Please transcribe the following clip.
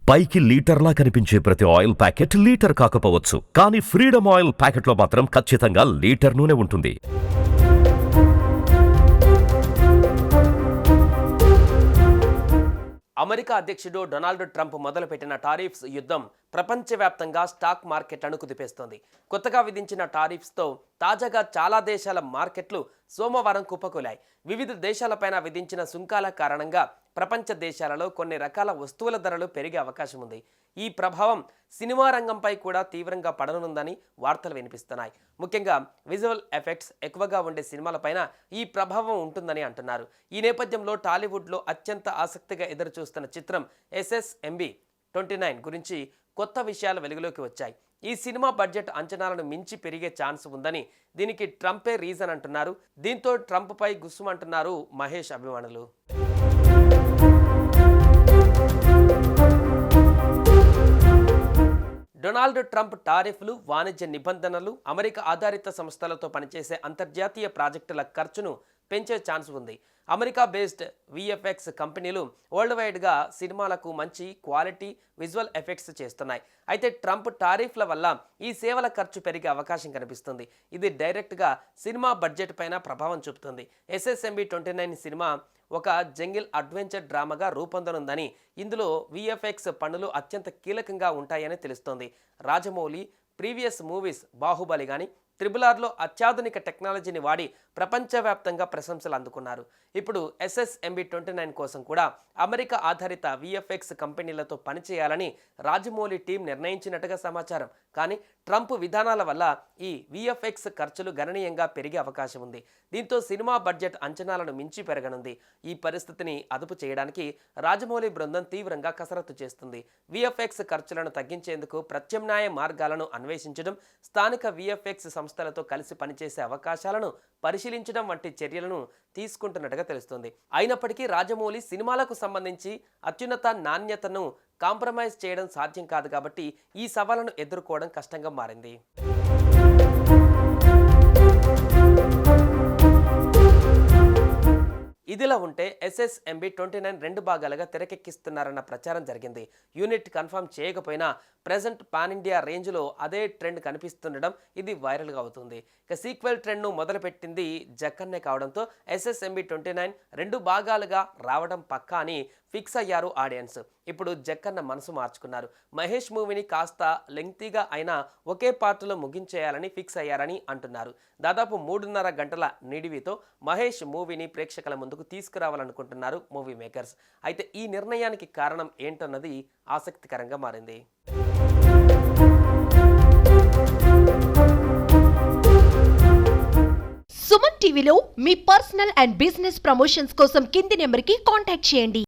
పైకి లీటర్లా కనిపించే ప్రతి ఆయిల్ ప్యాకెట్ లీటర్ కాకపోవచ్చు, కానీ ఫ్రీడమ్ ఆయిల్ ప్యాకెట్లో మాత్రం ఖచ్చితంగా లీటర్ నూనె ఉంటుంది. అమెరికా అధ్యక్షుడు డొనాల్డ్ ట్రంప్ మొదలుపెట్టిన టారిఫ్స్ యుద్ధం ప్రపంచవ్యాప్తంగా స్టాక్ మార్కెట్లను కుదిపేస్తోంది. కొత్తగా విధించిన టారిఫ్స్తో తాజాగా చాలా దేశాల మార్కెట్లు సోమవారం కుప్పకూలాయి. వివిధ దేశాలపైన విధించిన సుంకాల కారణంగా ప్రపంచ దేశాలలో కొన్ని రకాల వస్తువుల ధరలు పెరిగే అవకాశం ఉంది. ఈ ప్రభావం సినిమా రంగంపై కూడా తీవ్రంగా పడనుందని వార్తలు వినిపిస్తున్నాయి. ముఖ్యంగా విజువల్ ఎఫెక్ట్స్ ఎక్కువగా ఉండే సినిమాలపైన ఈ ప్రభావం ఉంటుందని అంటున్నారు. ఈ నేపథ్యంలో టాలీవుడ్లో అత్యంత ఆసక్తిగా ఎదురుచూస్తున్న చిత్రం SSMB 29 గురించి కొత్త విషయాలు వెలుగులోకి వచ్చాయి. ఈ సినిమా బడ్జెట్ అంచనాలను మించి పెరిగే ఛాన్స్ ఉందని, దీనికి ట్రంపే రీజన్ అంటున్నారు. దీంతో ట్రంప్పై గుస్సుమంటున్నారు మహేష్ అభిమానులు. డొనాల్డ్ ట్రంప్ టారిఫ్లు, వాణిజ్య నిబంధనలు అమెరికా ఆధారిత సంస్థలతో పనిచేసే అంతర్జాతీయ ప్రాజెక్టుల ఖర్చును పెంచే ఛాన్స్ ఉంది. అమెరికా బేస్డ్ VFX కంపెనీలు వరల్డ్ వైడ్గా సినిమాలకు మంచి క్వాలిటీ విజువల్ ఎఫెక్ట్స్ చేస్తున్నాయి. అయితే ట్రంప్ టారిఫ్ల వల్ల ఈ సేవల ఖర్చు పెరిగే అవకాశం కనిపిస్తుంది. ఇది డైరెక్ట్గా సినిమా బడ్జెట్ పైన ప్రభావం చూపుతుంది. SSMB 29 సినిమా ఒక జంగిల్ అడ్వెంచర్ డ్రామాగా రూపొందనుందని, ఇందులో VFX పనులు అత్యంత కీలకంగా ఉంటాయని తెలుస్తోంది. రాజమౌళి ప్రీవియస్ మూవీస్ బాహుబలి కానీ RRRలో అత్యాధునిక టెక్నాలజీని వాడి ప్రపంచవ్యాప్తంగా ప్రశంసలు అందుకున్నారు. ఇప్పుడు SSMB 29 కోసం కూడా అమెరికా ఆధారిత VFX కంపెనీలతో పనిచేయాలని రాజమౌళి టీం నిర్ణయించినట్టుగా సమాచారం. కానీ ట్రంప్ విధానాల వల్ల ఈ VFX ఖర్చులు గణనీయంగా పెరిగే అవకాశం ఉంది. దీంతో సినిమా బడ్జెట్ అంచనాలను మించి పెరగనుంది. ఈ పరిస్థితిని అదుపు చేయడానికి రాజమౌళి బృందం తీవ్రంగా కసరత్తు చేస్తుంది. VFX ఖర్చులను తగ్గించేందుకు ప్రత్యామ్నాయ మార్గాలను అన్వేషించడం, స్థానిక VFX సంస్థలతో కలిసి పనిచేసే అవకాశాలను పరిశీలించడం వంటి చర్యలను తీసుకుంటున్నట్టుగా తెలుస్తుంది. అయినప్పటికీ రాజమౌళి సినిమాలకు సంబంధించి అత్యున్నత నాణ్యతను కాంప్రమైజ్ చేయడం సాధ్యం కాదు కాబట్టి ఈ సవాళ్లను ఎదుర్కోవడం కష్టంగా మారింది. ఇదిలా ఉంటే SSMB 29 2 భాగాలుగా తెరకెక్కిస్తున్నారన్న ప్రచారం జరిగింది. యూనిట్ కన్ఫర్మ్ చేయకపోయినా ప్రెజెంట్ పాన్ ఇండియా రేంజ్లో అదే ట్రెండ్ కనిపిస్తుండడం ఇది వైరల్గా అవుతుంది. ఇక సీక్వెల్ ట్రెండ్ను మొదలుపెట్టింది జక్కన్నే కావడంతో SSMB 29 2 భాగాలుగా రావడం పక్కా అని ఫిక్స్ అయ్యారు ఆడియన్స్. ఇప్పుడు జక్కన్న మనసు మార్చుకున్నారు. మహేష్ మూవీని కాస్త లెంగ్తీగా అయినా ఒకే పార్ట్లో ముగించేయాలని ఫిక్స్ అయ్యారని అంటున్నారు. దాదాపు 3.5 గంటల నిడివితో మహేష్ మూవీని ప్రేక్షకుల ముందుకు తీసుకురావాలనుకుంటున్నారు మూవీ మేకర్స్. అయితే ఈ నిర్ణయానికి కారణం ఏంటన్నది ఆసక్తికరంగా మారింది. సుమన్ టీవీలో మీ పర్సనల్ అండ్ బిజినెస్ ప్రమోషన్స్ కోసం కింది నెంబర్కి కాంటాక్ట్ చేయండి.